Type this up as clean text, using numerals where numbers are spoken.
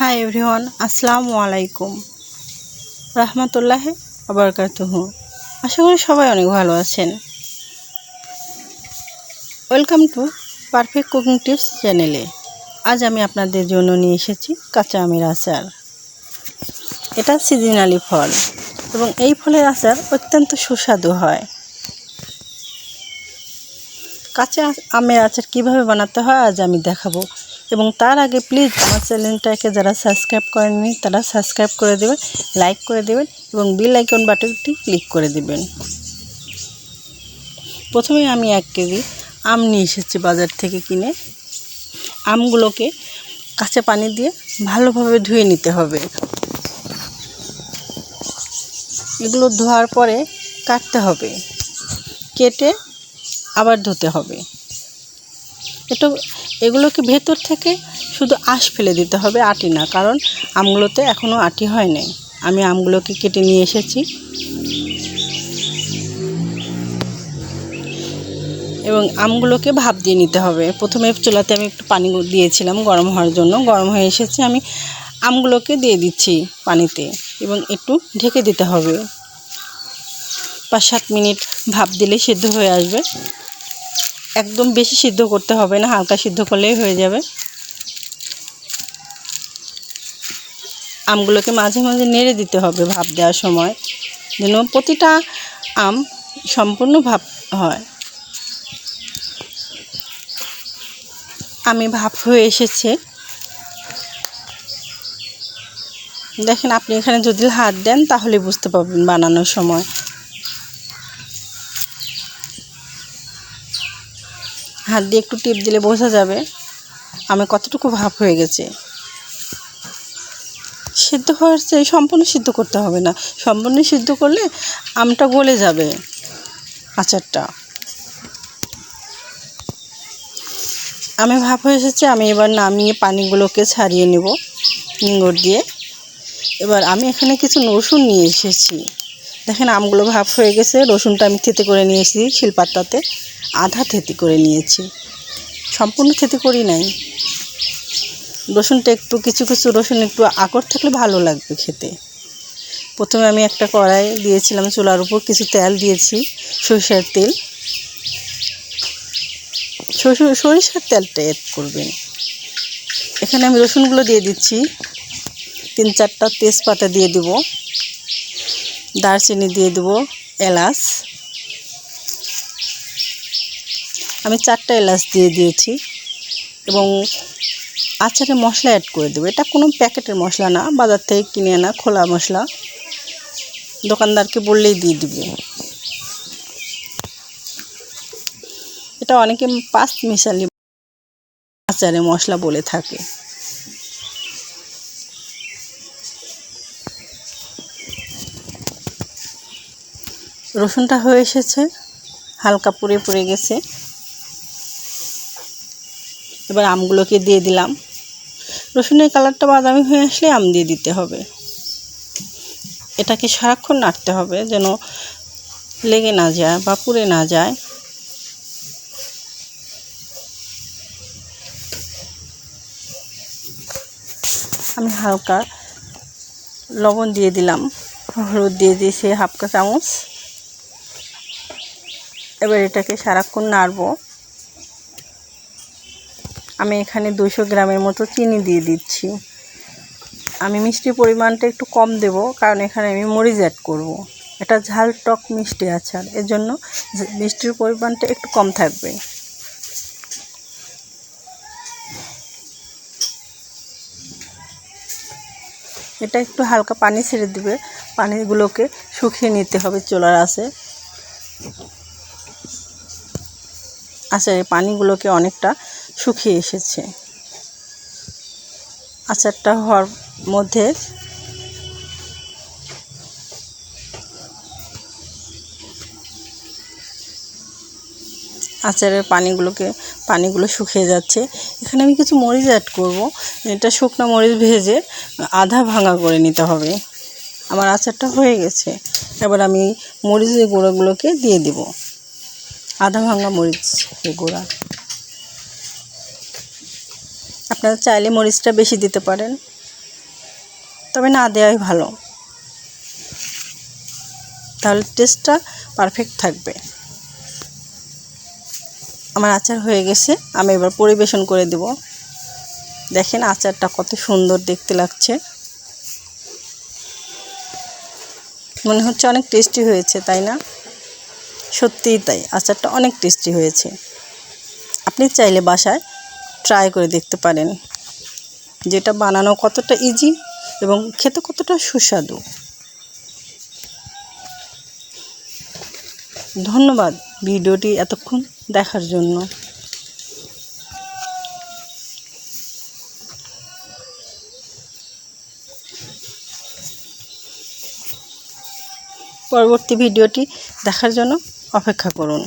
Hi everyone, আসসালামু আলাইকুম রহমতুল্লাহি ওয়া বারাকাতুহু। আশা করি সবাই অনেক ভালো আছেন। Welcome to perfect cooking tips চ্যানেলে। আজ আমি আপনাদের জন্য নিয়ে এসেছি কাঁচা আমের আচার। এটা সিজনালি ফল এবং এই ফলের আচার অত্যন্ত সুস্বাদু হয়। কাঁচা আমের আচার কিভাবে বানাতে হয় আজ আমি দেখাবো। এবং তার আগে প্লিজ আমার চ্যানেলটাকে যারা সাবস্ক্রাইব করেননি তারা সাবস্ক্রাইব করে দেবেন, লাইক করে দেবেন এবং বেল আইকন বাটনটি ক্লিক করে দেবেন। প্রথমে আমি 1 কেজি আম নিয়ে এসেছি বাজার থেকে কিনে। আমগুলোকে কাঁচা পানি দিয়ে ভালোভাবে ধুয়ে নিতে হবে। এগুলো ধোয়ার পরে কাটতে হবে, কেটে আবার ধুতে হবে। এগুলোকে ভেতর থেকে শুধু আঁশ ফেলে দিতে হবে, আটি না, কারণ আমগুলোতে এখনও আটি হয় নাই। আমি আমগুলোকে কেটে নিয়ে এসেছি এবং আমগুলোকে ভাপ দিয়ে নিতে হবে। প্রথমে চুলাতে আমি একটু পানি দিয়েছিলাম গরম হওয়ার জন্য। গরম হয়ে এসেছে, আমি আমগুলোকে দিয়ে দিচ্ছি পানিতে এবং একটু ঢেকে দিতে হবে। 5-7 মিনিট ভাপ দিলে সিদ্ধ হয়ে আসবে। একদম বেশি সিদ্ধ করতে হবে না, হালকা সিদ্ধ করলেই হয়ে যাবে। আমগুলোকে মাঝে মাঝে নেড়ে দিতে হবে ভাপ দেওয়ার সময়, যেন প্রতিটা আম সম্পূর্ণ ভাপ হয়। আমি ভাপ হয়ে এসেছে, দেখেন। আপনি এখানে যদি হাত দেন তাহলে বুঝতে পারবেন বানানোর সময়। হাত দিয়ে একটু টিপ দিলে বোঝা যাবে আমি কতটুকু ভাপ হয়ে গেছে। সিদ্ধ হওয়ার চেয়ে সম্পূর্ণ সিদ্ধ করতে হবে না, সম্পূর্ণ সিদ্ধ করলে আমটা গলে যাবে আচারটা। আমি ভাপ হয়ে এসেছে, আমি এবার নামিয়ে পানিগুলোকে ছাড়িয়ে নেব নিংড় দিয়ে। এবার আমি এখানে কিছু রসুন নিয়ে এসেছি। দেখেন আমগুলো ভাপ হয়ে গেছে। রসুনটা আমি থেতে করে নিয়েছি শিলপাটাতে, আধা থেতে করে নিয়েছি, সম্পূর্ণ থেতে করি নাই। রসুনটা একটু কিছু কিছু রসুন একটু আকর থাকলে ভালো লাগবে খেতে। প্রথমে আমি একটা কড়াই দিয়েছিলাম চুলার উপর, কিছু তেল দিয়েছি, সরিষার তেল। সরিষার তেলটা অ্যাড করবেন। এখানে আমি রসুনগুলো দিয়ে দিচ্ছি। 3-4টা তেজপাতা দিয়ে দেব, দারচিনি দিয়ে দেব, এলাচ। আমি 4টা এলাচ দিয়ে দিয়েছি এবং আচারে মশলা অ্যাড করে দেবো। এটা কোনো প্যাকেটের মশলা না, বাজার থেকে কিনে আনা খোলা মশলা, দোকানদারকে বললেই দিয়ে দিব। এটা অনেকে 5 মিশালি আচারে মশলা বলে থাকে। রসুনটা হয়ে এসেছে, হালকা পুড়ে পুড়ে গেছে। এবার আমগুলোকে দিয়ে দিলাম। রসুনের কালারটা বাদামি হয়ে আসলে আম দিয়ে দিতে হবে। এটাকে সারাক্ষণ নাড়তে হবে যেন লেগে না যায় বা পুড়ে না যায়। আমি হালকা লবণ দিয়ে দিলাম, হলুদ দিয়ে দিয়েছি 1/2 চামচ। এবার এটাকে সারাক্ষণ নাড়বো। আমি এখানে 200 গ্রামের মতো চিনি দিয়ে দিচ্ছি। আমি মিষ্টির পরিমাণটা একটু কম দেব, কারণ এখানে আমি মরিচ অ্যাড করব। এটা ঝাল টক মিষ্টি আচার, এর জন্য মিষ্টির পরিমাণটা একটু কম থাকবে। এটা একটু হালকা পানি ছেড়ে দিবে, পানিগুলোকে শুকিয়ে নিতে হবে চুলার আঁচে। আচারের পানিগুলোকে অনেকটা শুকিয়ে এসেছে। আচারটা হওয়ার মধ্যে আচারের পানিগুলো শুকিয়ে যাচ্ছে। এখানে আমি কিছু মরিচ অ্যাড করব। এটা শুকনো মরিচ ভেজে আধা ভাঙা করে নিতে হবে। আমার আচারটা হয়ে গেছে। এবার আমি মরিচের গুঁড়োগুলোকে দিয়ে দেব, আধা ভাঙা মরিচের গুঁড়া। আপনারা চাইলে মরিচটা বেশি দিতে পারেন। তবে না দেওয়াই ভালো, তাহলে টেস্টটা পারফেক্ট থাকবে। আমার আচার হয়ে গেছে, আমি এবার পরিবেশন করে দেব। দেখেন আচারটা কত সুন্দর দেখতে লাগছে, মনে হচ্ছে অনেক টেস্টি হয়েছে, তাই না? সত্যিই তাই, আচারটা অনেক টেস্টি হয়েছে। আপনি চাইলে বাসায় ট্রাই করে দেখতে পারেন, যেটা বানানো কতটা ইজি এবং খেতে কতটা সুস্বাদু। ধন্যবাদ ভিডিওটি এতক্ষণ দেখার জন্য। পরবর্তী ভিডিওটি দেখার জন্য অপেক্ষা করুন।